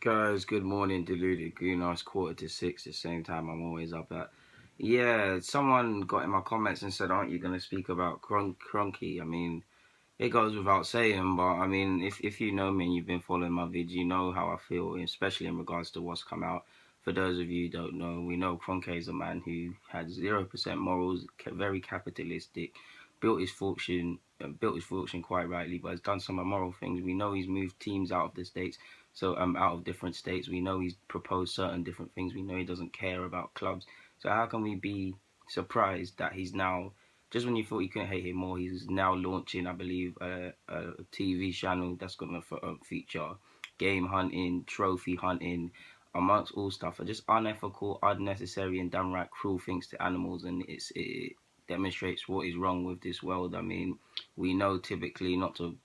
Guys, good morning, deluded Gooner. It's 5:45, the same time I'm always up at. Yeah, someone got in my comments and said, aren't you going to speak about Kroenke? I mean, it goes without saying, but I mean, if you know me and you've been following my vids, you know how I feel, especially in regards to what's come out. For those of you who don't know, we know Kroenke is a man who had 0% morals, very capitalistic, built his fortune quite rightly, but has done some immoral things. We know he's moved teams out of the states, so out of different states. We know he's proposed certain different things. We know he doesn't care about clubs. So how can we be surprised that he's now, just when you thought you couldn't hate him more, he's now launching, I believe, a TV channel that's going to feature game hunting, trophy hunting, amongst all stuff, are just unethical, unnecessary, and downright cruel things to animals, and it demonstrates what is wrong with this world. I mean, we know typically not to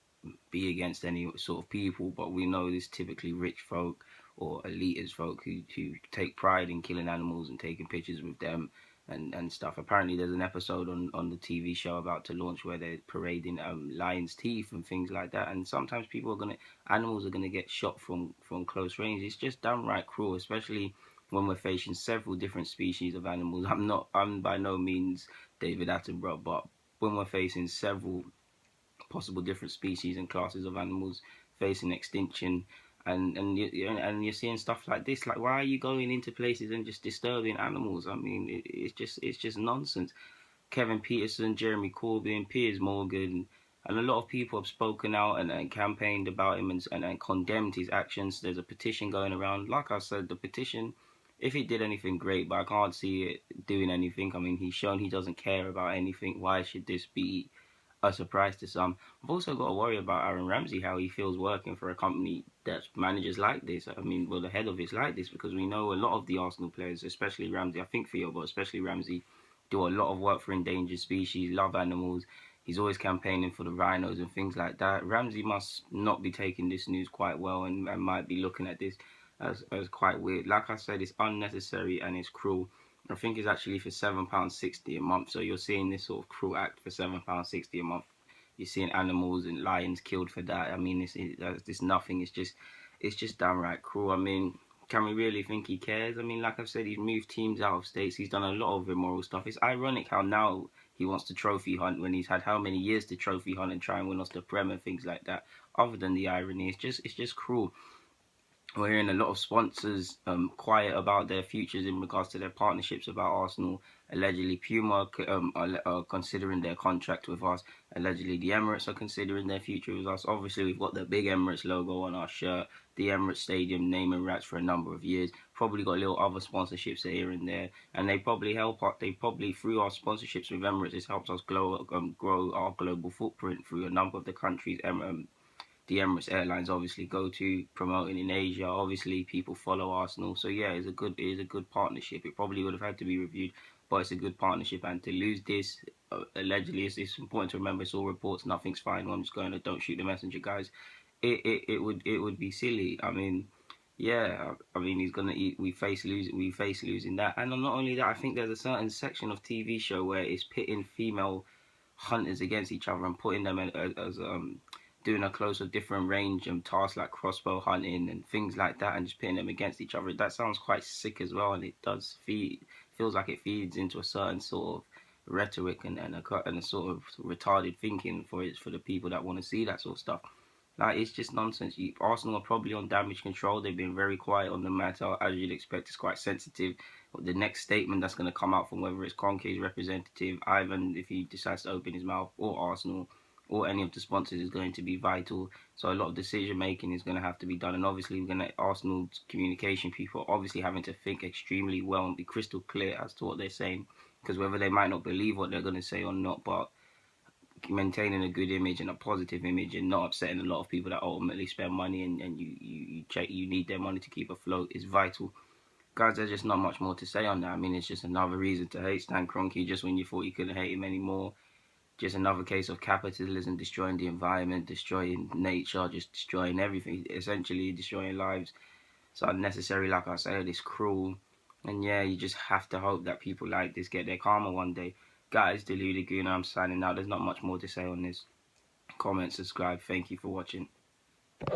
be against any sort of people, but we know there's typically rich folk or elitist folk who take pride in killing animals and taking pictures with them and stuff. Apparently, there's an episode on the TV show about to launch where they're parading lions' teeth and things like that. And sometimes animals are gonna get shot from close range. It's just downright cruel, especially when we're facing several different species of animals. I'm by no means David Attenborough, but when we're facing several possible different species and classes of animals facing extinction, and you're seeing stuff like this. Like, why are you going into places and just disturbing animals? I mean, it's just nonsense. Kevin Peterson, Jeremy Corbyn, Piers Morgan, and a lot of people have spoken out and campaigned about him and condemned his actions. There's a petition going around. Like I said, the petition, if he did anything, great, but I can't see it doing anything. I mean, he's shown he doesn't care about anything. Why should this be a surprise to some? I've also got to worry about Aaron Ramsey, how he feels working for a company that manages like this. I mean, well, the head of it's like this, because we know a lot of the Arsenal players, especially Ramsey, I think Theo, but especially Ramsey, do a lot of work for endangered species, love animals. He's always campaigning for the rhinos and things like that. Ramsey must not be taking this news quite well and might be looking at this as quite weird. Like I said, it's unnecessary and it's cruel. I think it's actually for £7.60 a month. So you're seeing this sort of cruel act for £7.60 a month. You're seeing animals and lions killed for that. I mean, it's nothing. It's just downright cruel. I mean, can we really think he cares? I mean, like I've said, he's moved teams out of states. He's done a lot of immoral stuff. It's ironic how now he wants to trophy hunt when he's had how many years to trophy hunt and try and win us the Prem and things like that. Other than the irony, it's just cruel. We're hearing a lot of sponsors quiet about their futures in regards to their partnerships about Arsenal. Allegedly, Puma are considering their contract with us. Allegedly, the Emirates are considering their future with us. Obviously, we've got the big Emirates logo on our shirt, the Emirates Stadium naming rights for a number of years. Probably got little other sponsorships here and there, and they probably help us. They probably, through our sponsorships with Emirates, this helps us grow our global footprint through a number of the countries the Emirates Airlines obviously go to promoting in Asia. Obviously, people follow Arsenal, so yeah, it's a good partnership. It probably would have had to be reviewed, but it's a good partnership. And to lose this, allegedly, it's important to remember it's all reports. Nothing's final. I'm just going to don't shoot the messenger, guys. It would be silly. I mean, yeah, I mean he's gonna eat. We face losing that, and not only that, I think there's a certain section of TV show where it's pitting female hunters against each other and putting them as doing a closer different range and tasks like crossbow hunting and things like that, and just pitting them against each other. That sounds quite sick as well, and it does feels like it feeds into a certain sort of rhetoric and a sort of retarded thinking for the people that want to see that sort of stuff. Like, it's just nonsense. Arsenal are probably on damage control. They've been very quiet on the matter, as you'd expect. It's quite sensitive. The next statement that's going to come out from whether it's Kroenke's representative, Ivan, if he decides to open his mouth, or Arsenal, or any of the sponsors, is going to be vital. So a lot of decision making is going to have to be done, and obviously we're going to Arsenal's communication people obviously having to think extremely well and be crystal clear as to what they're saying, because whether they might not believe what they're going to say or not, but maintaining a good image and a positive image and not upsetting a lot of people that ultimately spend money and you need their money to keep afloat is vital. Guys, there's just not much more to say on that. I mean, it's just another reason to hate Stan Kroenke just when you thought you couldn't hate him anymore. Just another case of capitalism destroying the environment, destroying nature, just destroying everything, essentially destroying lives. It's unnecessary, like I said, it's cruel. And yeah, you just have to hope that people like this get their karma one day. Guys, Deluded Gooner, I'm signing out. There's not much more to say on this. Comment, subscribe. Thank you for watching.